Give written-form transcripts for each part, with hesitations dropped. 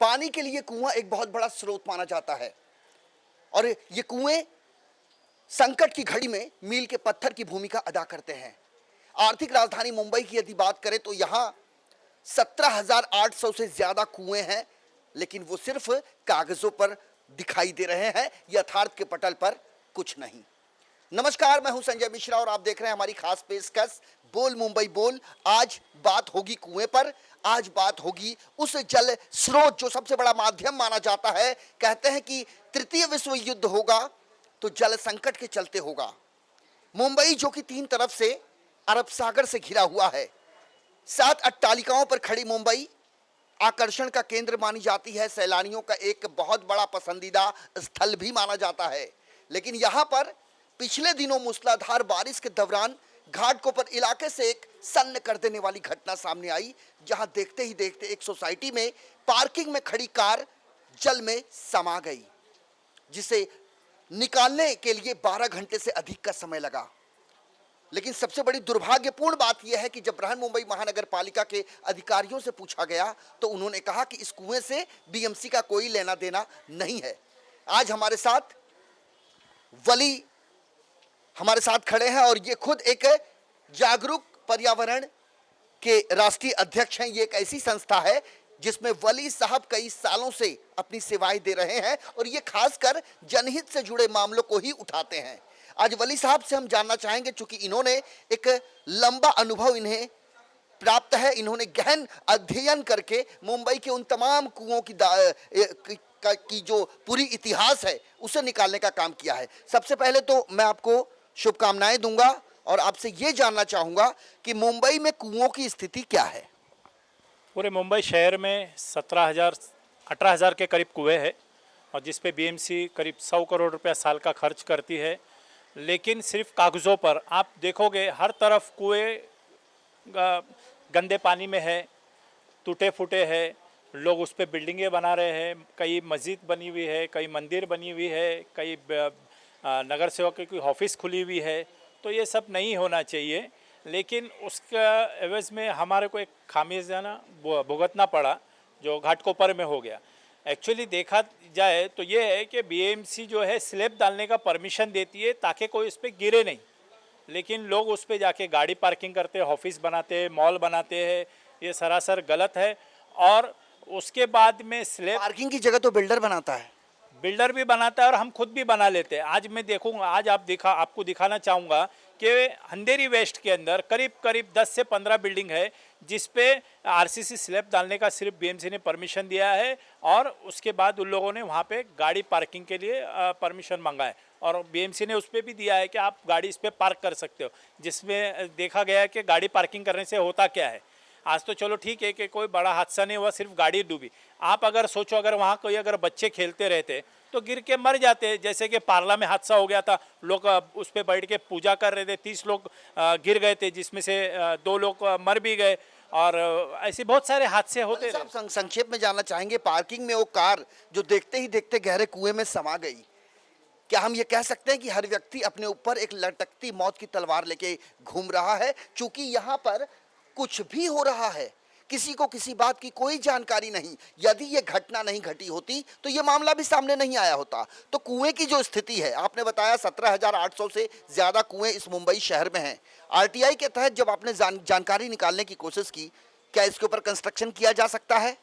पानी के लिए कुआं एक बहुत बड़ा स्रोत माना जाता है और ये कुएं संकट की घड़ी में मील के पत्थर की भूमिका अदा करते हैं। आर्थिक राजधानी मुंबई की यदि बात करें तो यहाँ 17,800 से ज्यादा कुएं हैं, लेकिन वो सिर्फ कागजों पर दिखाई दे रहे हैं, यथार्थ के पटल पर कुछ नहीं। नमस्कार, मैं हूं संजय मिश्रा और आप देख रहे हैं हमारी खास पेशकश बोल मुंबई बोल। आज बात होगी कुएं पर, आज बात होगी उस जल स्रोत जो सबसे बड़ा माध्यम माना जाता है। कहते हैं कि तृतीय विश्व युद्ध होगा तो जल संकट के चलते होगा। मुंबई जो कि तीन तरफ से अरब सागर से घिरा हुआ है, 7 अट्टालिकाओं पर खड़ी मुंबई आकर्षण का केंद्र मानी जाती है, सैलानियों का एक बहुत बड़ा पसंदीदा स्थल भी माना जाता है। लेकिन यहाँ पर पिछले दिनों मूसलाधार बारिश के दौरान घाटकोपर इलाके से एक सन्न कर देने वाली घटना सामने आई, जहां देखते ही देखते एक सोसाइटी में पार्किंग में खड़ी कार जल में समा गई, जिसे निकालने के लिए 12 घंटे से अधिक का समय लगा। लेकिन सबसे बड़ी दुर्भाग्यपूर्ण बात यह है कि जब बृहन्मुंबई महानगर पालिका के अधिकारियों से पूछा गया तो उन्होंने कहा कि इस कुएं से बीएमसी का कोई लेना देना नहीं है। आज हमारे साथ वली हमारे साथ खड़े हैं और ये खुद एक जागरूक पर्यावरण के राष्ट्रीय अध्यक्ष हैं। ये एक ऐसी संस्था है जिसमें वली साहब कई सालों से अपनी सेवाएं दे रहे हैं और ये खासकर जनहित से जुड़े मामलों को ही उठाते हैं। आज वली साहब से हम जानना चाहेंगे, चूंकि इन्होंने एक लंबा अनुभव इन्हें प्राप्त है, इन्होंने गहन अध्ययन करके मुंबई के उन तमाम कुओं की जो पूरी इतिहास है उसे निकालने का काम किया है। सबसे पहले तो मैं आपको शुभकामनाएं दूंगा और आपसे ये जानना चाहूंगा कि मुंबई में कुओं की स्थिति क्या है। पूरे मुंबई शहर में 18,000 के करीब कुएं हैं और जिस पे बीएमसी करीब 100 करोड़ रुपया साल का खर्च करती है। लेकिन सिर्फ कागज़ों पर आप देखोगे हर तरफ कुएं गंदे पानी में है, टूटे फूटे हैं, लोग उस पर बिल्डिंगें बना रहे हैं, कई मस्जिद बनी हुई है, कई मंदिर बनी हुई है, कई नगर सेवक की ऑफिस खुली हुई है। तो ये सब नहीं होना चाहिए, लेकिन उसका एवज में हमारे को एक खामियाजा भुगतना पड़ा जो घाटकोपर में हो गया। एक्चुअली देखा जाए तो ये है कि बीएमसी जो है स्लैब डालने का परमिशन देती है ताकि कोई उस पर गिरे नहीं, लेकिन लोग उस पर जाके गाड़ी पार्किंग करते हैं, ऑफिस बनाते हैं, मॉल बनाते हैं। ये सरासर गलत है। और उसके बाद में स्लैब पार्किंग की जगह तो बिल्डर बनाता है, बिल्डर भी बनाता है और हम खुद भी बना लेते हैं। आज मैं देखूंगा, आज आपको दिखाना चाहूँगा कि अंधेरी वेस्ट के अंदर करीब 10 से 15 बिल्डिंग है जिस पे आरसीसी स्लैब डालने का सिर्फ बीएमसी ने परमिशन दिया है और उसके बाद उन लोगों ने वहाँ पे गाड़ी पार्किंग के लिए परमिशन मांगा है और बीएमसी ने उस पर भी दिया है कि आप गाड़ी इस पर पार्क कर सकते हो, जिसमें देखा गया है कि गाड़ी पार्किंग करने से होता क्या है। आज तो चलो ठीक है कि कोई बड़ा हादसा नहीं हुआ, सिर्फ गाड़ी डूबी। आप अगर सोचो अगर वहाँ कोई अगर बच्चे खेलते रहते तो गिर के मर जाते, जैसे कि पार्ला में हादसा हो गया था, लोग उस पर बैठ के पूजा कर रहे थे, 30 लोग गिर गए थे, जिसमें से 2 लोग मर भी गए और ऐसे बहुत सारे हादसे होते रहे। संक्षेप में जानना चाहेंगे, पार्किंग में वो कार जो देखते ही देखते गहरे कुएं में समा गई, क्या हम ये कह सकते हैं कि हर व्यक्ति अपने ऊपर एक लटकती मौत की तलवार लेके घूम रहा है? चूंकि यहाँ पर कुछ भी हो रहा है, किसी को किसी बात की कोई जानकारी नहीं। यदि ये घटना नहीं घटी होती तो ये मामला भी सामने नहीं आया होता। तो कुएं की जो स्थिति है, आपने बताया 17,800 से ज्यादा कुएं इस मुंबई शहर में हैं। आरटीआई के तहत जब आपने जानकारी निकालने की कोशिश की, क्या इसके ऊपर कंस्ट्रक्शन किया जा सकता है?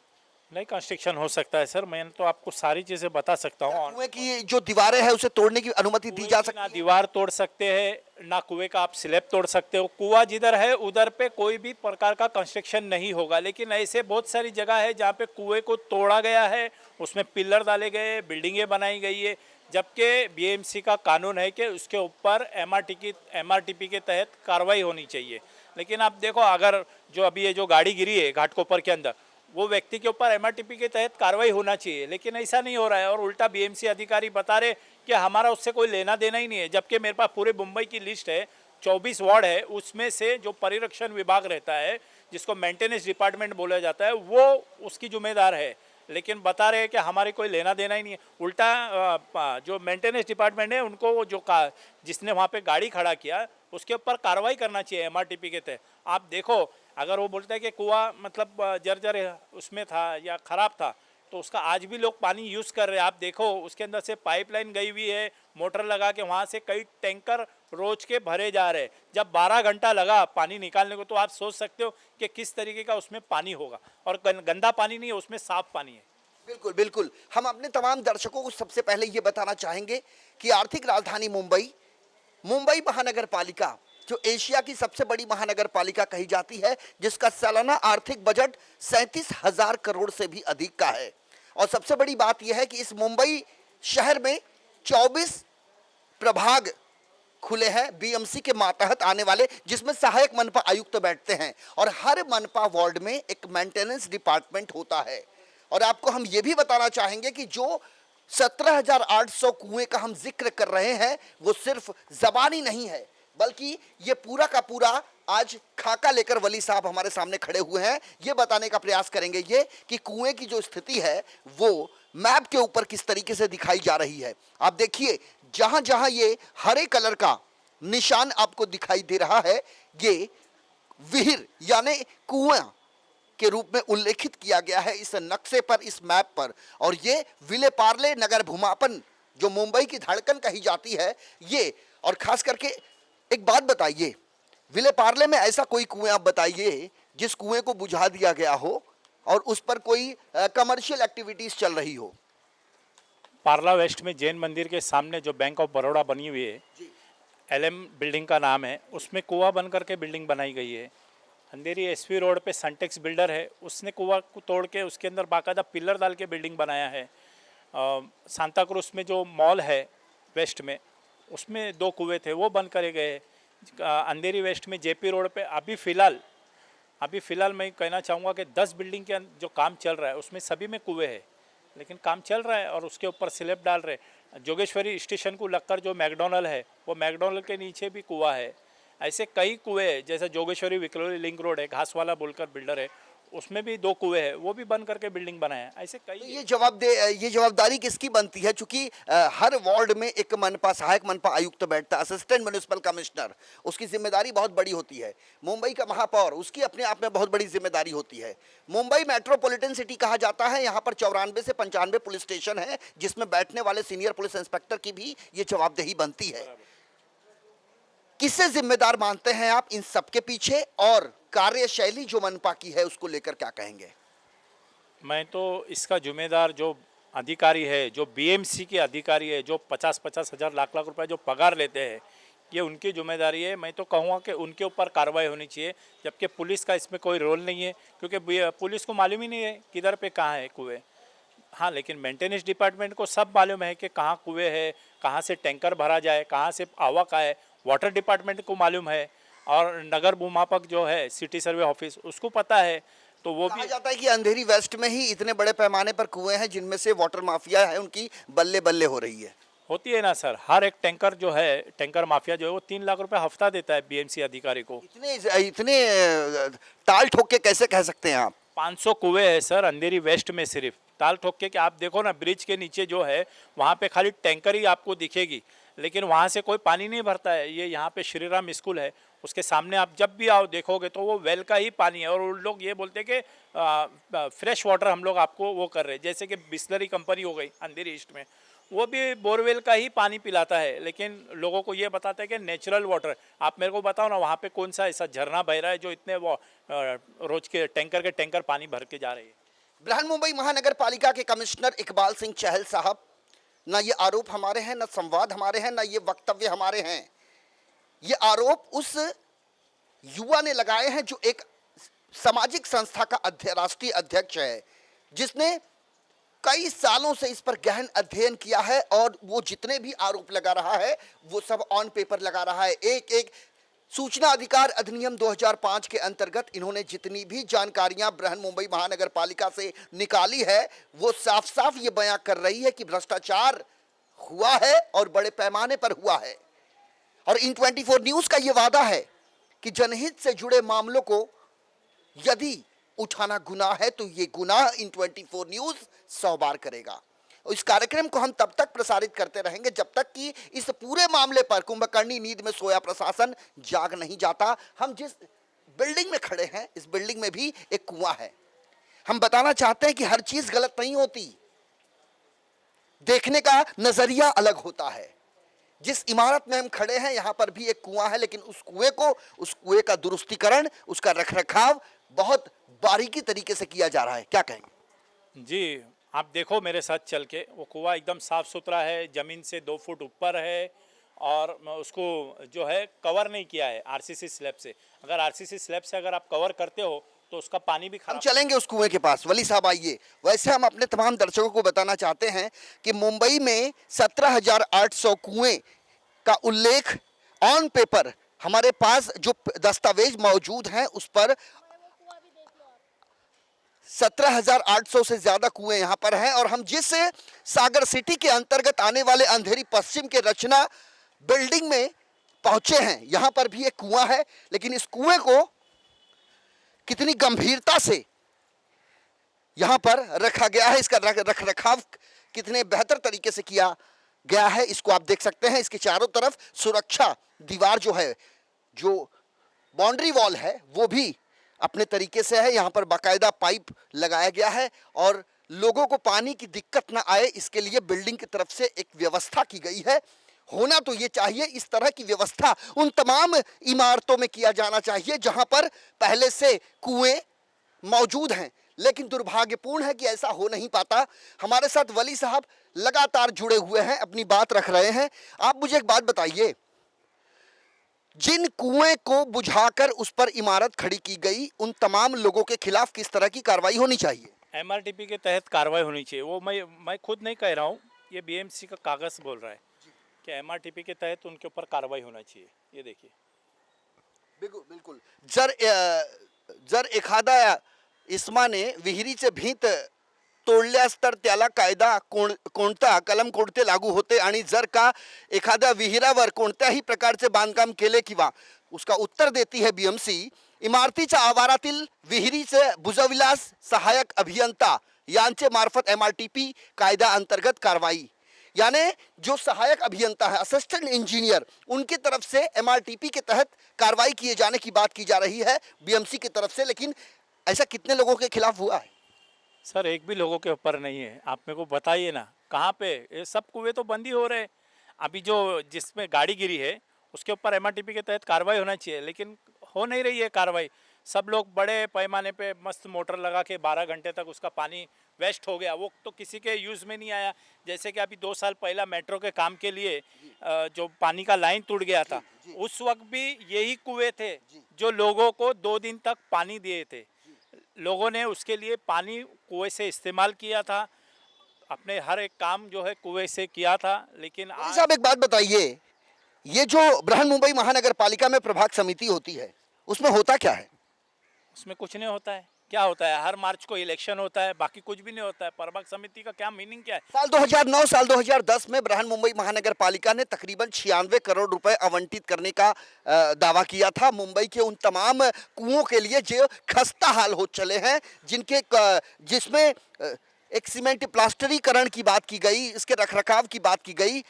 नहीं, कंस्ट्रक्शन हो सकता है सर, मैं तो आपको सारी चीज़ें बता सकता हूँ। कुएं की जो दीवारें हैं उसे तोड़ने की अनुमति दी जा सकती है? ना दीवार तोड़ सकते हैं ना कुएं का आप स्लैब तोड़ सकते हो। कुआं जिधर है उधर पे कोई भी प्रकार का कंस्ट्रक्शन नहीं होगा। लेकिन ऐसे बहुत सारी जगह है जहाँ पे कुएं को तोड़ा गया है, उसमें पिलर डाले गए, बिल्डिंगें बनाई गई है, जबकि बीएमसी का कानून है कि उसके ऊपर एमआरटीपी के तहत कार्रवाई होनी चाहिए। लेकिन आप देखो, अगर जो अभी ये जो गाड़ी गिरी है घाटकोपर के अंदर, वो व्यक्ति के ऊपर एमआरटीपी के तहत कार्रवाई होना चाहिए, लेकिन ऐसा नहीं हो रहा है और उल्टा बीएमसी अधिकारी बता रहे कि हमारा उससे कोई लेना देना ही नहीं है। जबकि मेरे पास पूरे मुंबई की लिस्ट है, 24 वार्ड है, उसमें से जो परिरक्षण विभाग रहता है, जिसको मेंटेनेंस डिपार्टमेंट बोला जाता है, वो उसकी जिम्मेदार है। लेकिन बता रहे हैं कि हमारे कोई लेना देना ही नहीं है। उल्टा जो मेंटेनेंस डिपार्टमेंट है उनको जिसने वहाँ पे गाड़ी खड़ा किया उसके ऊपर कार्रवाई करना चाहिए एमआरटीपी के तहत। आप देखो, अगर वो बोलता है कि कुआं मतलब जर्जर उसमें था या ख़राब था, तो उसका आज भी लोग पानी यूज़ कर रहे हैं। आप देखो उसके अंदर से पाइपलाइन गई हुई है, मोटर लगा के वहाँ से कई टैंकर रोज के भरे जा रहे हैं। जब 12 घंटा लगा पानी निकालने को, तो आप सोच सकते हो कि किस तरीके का उसमें पानी होगा। और गंदा पानी नहीं है, उसमें साफ पानी है। बिल्कुल बिल्कुल। हम अपने तमाम दर्शकों को सबसे पहले ये बताना चाहेंगे कि आर्थिक राजधानी मुंबई, मुंबई महानगर पालिका जो एशिया की सबसे बड़ी महानगर पालिका कही जाती है, जिसका सालाना आर्थिक बजट 37,000 करोड़ से भी अधिक का है। और सबसे बड़ी बात यह है कि इस मुंबई शहर में 24 प्रभाग खुले हैं बीएमसी के मातहत आने वाले, जिसमें सहायक मनपा आयुक्त बैठते हैं और हर मनपा वार्ड में एक मेंटेनेंस डिपार्टमेंट होता है। और आपको हम ये भी बताना चाहेंगे कि जो 17,800 कुएं का हम जिक्र कर रहे हैं, वो सिर्फ जबानी नहीं है, बल्कि ये पूरा का पूरा आज खाका लेकर वली साहब हमारे सामने खड़े हुए हैं। ये बताने का प्रयास करेंगे ये कि कुएं की जो स्थिति है वो मैप के ऊपर किस तरीके से दिखाई जा रही है। आप देखिए जहां जहां ये हरे कलर का निशान आपको दिखाई दे रहा है, ये विहिर यानी कुआं के रूप में उल्लेखित किया गया है इस नक्शे पर, इस मैप पर। और ये विले पार्ले नगर भूमापन जो मुंबई की धड़कन कही जाती है ये। और खास करके एक बात बताइए, विले पार्ले में ऐसा कोई कुएं आप बताइए जिस कुएं को बुझा दिया गया हो और उस पर कोई कमर्शियल एक्टिविटीज चल रही हो। पार्ला वेस्ट में जैन मंदिर के सामने जो बैंक ऑफ बड़ौदा बनी हुई है, LM बिल्डिंग का नाम है, उसमें कुआं बन करके बिल्डिंग बनाई गई है। अंधेरी SV रोड पे सनटेक्स बिल्डर है, उसने कुआं को तोड़ के उसके अंदर बाकायदा पिलर डाल के बिल्डिंग बनाया है। सांता क्रूज में जो मॉल है वेस्ट में, उसमें 2 कुएं थे, वो बंद करे गए। अंधेरी वेस्ट में JP रोड पे अभी फ़िलहाल मैं कहना चाहूँगा कि 10 बिल्डिंग के जो काम चल रहा है उसमें सभी में कुएं है, लेकिन काम चल रहा है और उसके ऊपर स्लैब डाल रहे हैं। जोगेश्वरी स्टेशन को लगकर जो मैकडॉनल्ड है, वो मैकडॉनल्ड के नीचे भी कुआं है। ऐसे कई कुएं हैं, जैसे जोगेश्वरी विक्रोली लिंक रोड है, घासवाला बोलकर बिल्डर है, उसमें भी 2 कुएं हैं, वो भी बंद करके बिल्डिंग बनाए हैं। ऐसे कई। तो ये जवाबदारी किसकी बनती है? चूंकि हर वार्ड में एक मनपा सहायक मनपा आयुक्त बैठता है, असिस्टेंट म्युनिसिपल कमिश्नर, उसकी जिम्मेदारी बहुत बड़ी होती है। मुंबई का महापौर, उसकी अपने आप में बहुत बड़ी जिम्मेदारी होती है। मुंबई मेट्रोपॉलिटन सिटी कहा जाता है, यहाँ पर 94 से 95 पुलिस स्टेशन है, जिसमें बैठने वाले सीनियर पुलिस इंस्पेक्टर की भी ये जवाबदेही बनती है। किसे जिम्मेदार मानते हैं आप इन सबके पीछे, और कार्यशैली जो मनपा की है उसको लेकर क्या कहेंगे? मैं तो इसका जिम्मेदार जो अधिकारी है, जो BMC के अधिकारी है, जो 50-50 हज़ार लाख रुपए जो पगार लेते हैं, ये उनकी जिम्मेदारी है। मैं तो कहूँगा कि उनके ऊपर कार्रवाई होनी चाहिए, जबकि पुलिस का इसमें कोई रोल नहीं है, क्योंकि पुलिस को मालूम ही नहीं है किधर पे कहाँ है कुएँ। हाँ, लेकिन मेंटेनेंस डिपार्टमेंट को सब मालूम है कि कहाँ कुएँ है, कहाँ से टैंकर भरा जाए, कहाँ से आवक आए। वाटर डिपार्टमेंट को मालूम है, और नगर भूमापक जो है सिटी सर्वे ऑफिस, उसको पता है। तो वो कहा भी जाता है कि अंधेरी वेस्ट में ही इतने बड़े पैमाने पर कुएं हैं जिनमें से वाटर माफिया है उनकी बल्ले बल्ले हो रही है। होती है ना सर। हर एक टैंकर जो है, टैंकर माफिया जो है, वो 3 लाख रुपए हफ्ता देता है BMC अधिकारी को। इतने इतने ताल ठोक के कैसे कह सकते हैं आप? 500 कुएं है सर अंधेरी वेस्ट में। सिर्फ ताल ठोक के कि आप देखो ना, ब्रिज के नीचे जो है वहाँ पे खाली टैंकर ही आपको दिखेगी, लेकिन वहाँ से कोई पानी नहीं भरता है। ये यहाँ पे श्री राम स्कूल है, उसके सामने आप जब भी आओ देखोगे तो वो वेल का ही पानी है। और उन लोग ये बोलते हैं कि फ्रेश वाटर हम लोग आपको वो कर रहे हैं। जैसे कि बिस्लरी कंपनी हो गई अंधेरी ईस्ट में, वो भी बोरवेल का ही पानी पिलाता है, लेकिन लोगों को ये बताता है कि नेचुरल वाटर। आप मेरे को बताओ ना, वहाँ पे कौन सा ऐसा झरना बह रहा है जो इतने वो रोज के टैंकर पानी भर के जा रही है। बृहन्मुंबई महानगर पालिका के कमिश्नर इकबाल सिंह चहल साहब, ना ये आरोप हमारे हैं, ना संवाद हमारे हैं, ना ये वक्तव्य हमारे हैं। ये आरोप उस युवा ने लगाए हैं जो एक सामाजिक संस्था का राष्ट्रीय अध्यक्ष है, जिसने कई सालों से इस पर गहन अध्ययन किया है, और वो जितने भी आरोप लगा रहा है वो सब ऑन पेपर लगा रहा है। एक एक सूचना अधिकार अधिनियम 2005 के अंतर्गत इन्होंने जितनी भी जानकारियां बृहन्मुंबई महानगर पालिका से निकाली है, वो साफ साफ ये बयां कर रही है कि भ्रष्टाचार हुआ है और बड़े पैमाने पर हुआ है। और इन 24 न्यूज का ये वादा है कि जनहित से जुड़े मामलों को यदि उठाना गुनाह है तो ये गुनाह इन 24 न्यूज 100 बार करेगा। इस कार्यक्रम को हम तब तक प्रसारित करते रहेंगे जब तक कि इस पूरे मामले पर कुंभकर्णी नींद में सोया प्रशासन जाग नहीं जाता। हम जिस बिल्डिंग में खड़े हैं, इस बिल्डिंग में भी एक कुआं है। हम बताना चाहते हैं कि हर चीज गलत नहीं होती, देखने का नजरिया अलग होता है। जिस इमारत में हम खड़े हैं यहां पर भी एक कुआं है, लेकिन उस कुएं का दुरुस्तीकरण, उसका रखरखाव बहुत बारीकी तरीके से किया जा रहा है। क्या कहेंगे? जी, आप देखो मेरे साथ चल के, वो कुआं एकदम साफ सुथरा है, ज़मीन से 2 फुट ऊपर है और उसको जो है कवर नहीं किया है आरसीसी स्लैब से। अगर आरसीसी स्लैब से अगर आप कवर करते हो तो उसका पानी भी हम खराब। चलेंगे उस कुएं के पास। वली साहब आइए। वैसे हम अपने तमाम दर्शकों को बताना चाहते हैं कि मुंबई में 17,800 कुएं का उल्लेख ऑन पेपर हमारे पास जो दस्तावेज मौजूद हैं उस पर 17,800 से ज्यादा कुएं यहां पर हैं। और हम जिस सागर सिटी के अंतर्गत आने वाले अंधेरी पश्चिम के रचना बिल्डिंग में पहुंचे हैं, यहां पर भी एक कुआं है, लेकिन इस कुएं को कितनी गंभीरता से यहां पर रखा गया है, इसका रख रखाव कितने बेहतर तरीके से किया गया है, इसको आप देख सकते हैं। इसके चारों तरफ सुरक्षा दीवार जो है, जो बाउंड्री वॉल है, वो भी अपने तरीके से है। यहां पर बाकायदा पाइप लगाया गया है और लोगों को पानी की दिक्कत ना आए इसके लिए बिल्डिंग की तरफ से एक व्यवस्था की गई है। होना तो ये चाहिए, इस तरह की व्यवस्था उन तमाम इमारतों में किया जाना चाहिए जहां पर पहले से कुएं मौजूद हैं, लेकिन दुर्भाग्यपूर्ण है कि ऐसा हो नहीं पाता। हमारे साथ वली साहब लगातार जुड़े हुए हैं, अपनी बात रख रहे हैं। आप मुझे एक बात बताइए, जिन कुएं को बुझाकर उस पर इमारत खड़ी की गई, उन तमाम लोगों के खिलाफ किस तरह की कार्रवाई होनी चाहिए? एमआरटीपी के तहत कार्रवाई होनी चाहिए। वो मैं खुद नहीं कह रहा हूँ, ये बीएमसी का कागज़ बोल रहा है कि एमआरटीपी के तहत उनके ऊपर कार्रवाई होना चाहिए। ये देखिए, बिल्कुल बिल्कुल। जर एखादा इस्माने विहिरीचे भीत तोडल्यास तर त्याला कायदा कोणता कलम कोणते लागू होते, आणि जर का एखाद्या विहिरावर कोणत्याही प्रकारचे बांधकाम केले किंवा उसका उत्तर देती है बीएमसी, इमारतीच्या आवारातील विहिरीचे बुजविल्यास सहायक अभियंता यांचे मार्फत एमआरटीपी कायदा अंतर्गत कार्रवाई। यानी जो सहायक अभियंता है, असिस्टेंट इंजीनियर, उनकी तरफ से एमआरटीपी के तहत कार्रवाई किए जाने की बात की जा रही है बीएमसी की तरफ से। लेकिन ऐसा कितने लोगों के खिलाफ हुआ है? सर एक भी लोगों के ऊपर नहीं है। आप मेरे को बताइए ना, कहाँ पे ये सब कुएं तो बंद ही हो रहे हैं। अभी जो जिसमें गाड़ी गिरी है उसके ऊपर एमआरटीपी के तहत कार्रवाई होना चाहिए, लेकिन हो नहीं रही है कार्रवाई। सब लोग बड़े पैमाने पे मस्त मोटर लगा के 12 घंटे तक उसका पानी वेस्ट हो गया, वो तो किसी के यूज़ में नहीं आया। जैसे कि अभी 2 साल पहला मेट्रो के काम के लिए जो पानी का लाइन टूट गया था, उस वक्त भी यही कुएं थे जो लोगों को 2 दिन तक पानी दिए थे। लोगों ने उसके लिए पानी कुएं से इस्तेमाल किया था, अपने हर एक काम जो है कुएं से किया था। लेकिन वली साहब एक बात बताइए, ये जो बृहन मुंबई महानगर पालिका में प्रभाग समिति होती है, उसमें होता क्या है? उसमें कुछ नहीं होता है। क्या होता है, हर मार्च को इलेक्शन होता है, बाकी कुछ भी नहीं होता है। प्रभाग समिति का क्या मीनिंग क्या है? साल 2009 साल 2010 में बृहन मुंबई महानगर पालिका ने तकरीबन 96 करोड़ रुपए आवंटित करने का दावा किया था मुंबई के उन तमाम कुओं के लिए जो खस्ता हाल हो चले हैं, जिसमें एक सीमेंट प्लास्टरीकरण की बात की गई, इसके रखरखाव की बात की गई।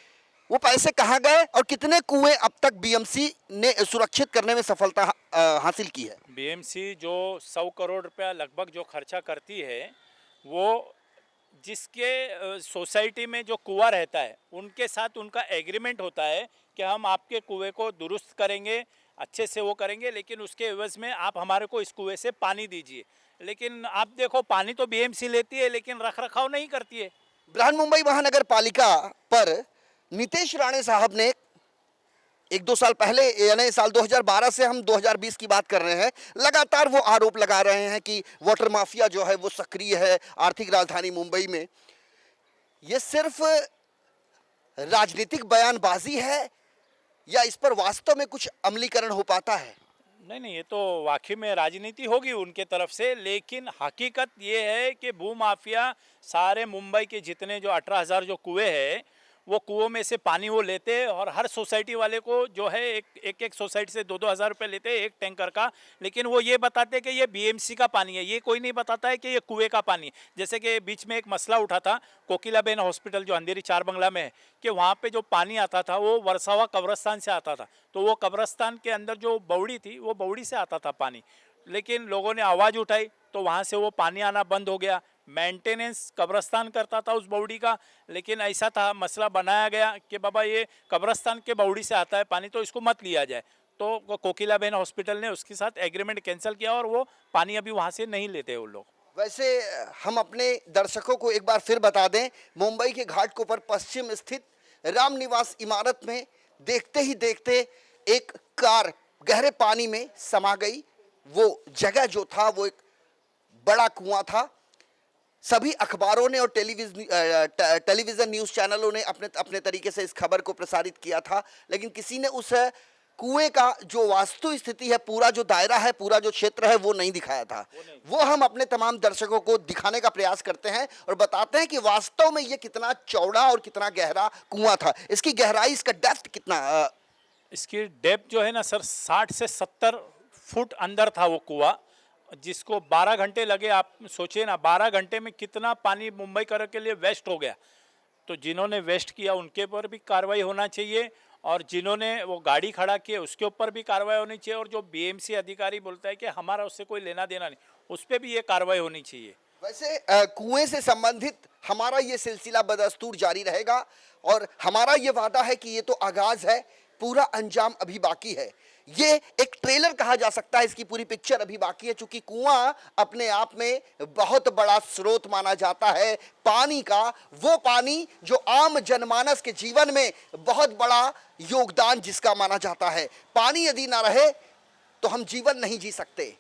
वो पैसे कहाँ गए और कितने कुएं अब तक बीएमसी ने सुरक्षित करने में सफलता हासिल की है? बीएमसी जो 100 करोड़ रुपया लगभग जो खर्चा करती है, वो जिसके सोसाइटी में जो कुआं रहता है उनके साथ उनका एग्रीमेंट होता है कि हम आपके कुएं को दुरुस्त करेंगे, अच्छे से वो करेंगे, लेकिन उसके एवज में आप हमारे को इस कुएं से पानी दीजिए। लेकिन आप देखो, पानी तो बीएमसी लेती है लेकिन रख रखाव नहीं करती है। बृहन मुंबई महानगर पालिका पर नीतीश राणे साहब ने 1-2 साल पहले, यानी साल 2012 से हम 2020 की बात कर रहे हैं, लगातार वो आरोप लगा रहे हैं कि वाटर माफिया जो है वो सक्रिय है आर्थिक राजधानी मुंबई में। ये सिर्फ राजनीतिक बयानबाजी है या इस पर वास्तव में कुछ अमलीकरण हो पाता है? नहीं, ये तो वाकई में राजनीति होगी उनके तरफ से, लेकिन हकीकत ये है कि भूमाफिया सारे मुंबई के जितने जो 18,000 जो कुएं हैं, वो कुओं में से पानी वो लेते हैं और हर सोसाइटी वाले को जो है एक सोसाइटी से 2-2 हज़ार रुपये लेते हैं एक टैंकर का। लेकिन वो ये बताते हैं कि ये बीएमसी का पानी है, ये कोई नहीं बताता है कि ये कुएं का पानी है। जैसे कि बीच में एक मसला उठा था कोकिलाबेन हॉस्पिटल जो अंधेरी 4 बंगला में है, कि वहाँ पे जो पानी आता था वो वर्सावा कब्रस्तान से आता था। तो वो कब्रस्तान के अंदर जो बौड़ी थी, वो बौड़ी से आता था पानी। लेकिन लोगों ने आवाज़ उठाई तो वहाँ से वो पानी आना बंद हो गया। मेंटेनेंस कब्रस्तान करता था उस बावड़ी का, लेकिन ऐसा था मसला बनाया गया कि बाबा ये कब्रस्तान के बावड़ी से आता है पानी, तो इसको मत लिया जाए। तो कोकिलाबेन हॉस्पिटल ने उसके साथ एग्रीमेंट कैंसिल किया और वो पानी अभी वहाँ से नहीं लेते वो लोग। वैसे हम अपने दर्शकों को एक बार फिर बता दें, मुंबई के घाटकोपर पश्चिम स्थित रामनिवास इमारत में देखते ही देखते एक कार गहरे पानी में समा गई। वो जगह जो था वो एक बड़ा कुआं था। सभी अखबारों ने और टेलीविजन न्यूज़ चैनलों ने अपने अपने तरीके से इस खबर को प्रसारित किया था, लेकिन किसी ने उस कुएं का जो वास्तु स्थिति है, पूरा जो दायरा है, पूरा जो क्षेत्र है, वो नहीं दिखाया था। वो हम अपने तमाम दर्शकों को दिखाने का प्रयास करते हैं और बताते हैं कि वास्तव में ये कितना चौड़ा और कितना गहरा कुआं था। इसकी गहराई, इसका डेप्थ कितना इसकी डेप्थ जो है ना सर, 60 से 70 फुट अंदर था वो कुआं, जिसको 12 घंटे लगे। आप सोचिए ना, 12 घंटे में कितना पानी मुंबई कर के लिए वेस्ट हो गया। तो जिन्होंने वेस्ट किया उनके ऊपर भी कार्रवाई होना चाहिए, और जिन्होंने वो गाड़ी खड़ा किए उसके ऊपर भी कार्रवाई होनी चाहिए, और जो बीएमसी अधिकारी बोलता है कि हमारा उससे कोई लेना देना नहीं, उस पर भी ये कार्रवाई होनी चाहिए। वैसे कुएं से संबंधित हमारा ये सिलसिला बदस्तूर जारी रहेगा और हमारा ये वादा है कि ये तो आगाज है, पूरा अंजाम अभी बाकी है। ये एक ट्रेलर कहा जा सकता है, इसकी पूरी पिक्चर अभी बाकी है, क्योंकि कुआं अपने आप में बहुत बड़ा स्रोत माना जाता है पानी का। वो पानी जो आम जनमानस के जीवन में बहुत बड़ा योगदान जिसका माना जाता है। पानी यदि ना रहे तो हम जीवन नहीं जी सकते,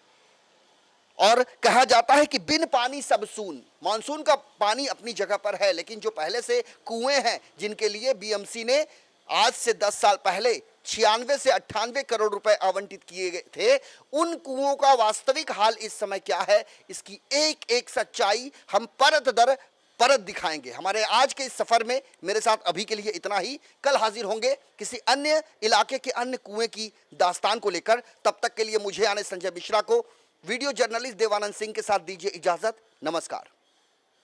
और कहा जाता है कि बिन पानी सब सून। मानसून का पानी अपनी जगह पर है, लेकिन जो पहले से कुएं हैं जिनके लिए बीएमसी ने आज से 10 साल पहले 96 से 98 करोड़ रुपए आवंटित किए गए थे, उन कुओं का वास्तविक हाल इस समय क्या है, इसकी एक एक सच्चाई हम परत दर परत दिखाएंगे। हमारे आज के इस सफर में मेरे साथ अभी के लिए इतना ही। कल हाजिर होंगे किसी अन्य इलाके के अन्य कुएं की दास्तान को लेकर। तब तक के लिए मुझे यानी संजय मिश्रा को वीडियो जर्नलिस्ट देवानंद सिंह के साथ दीजिए इजाजत। नमस्कार।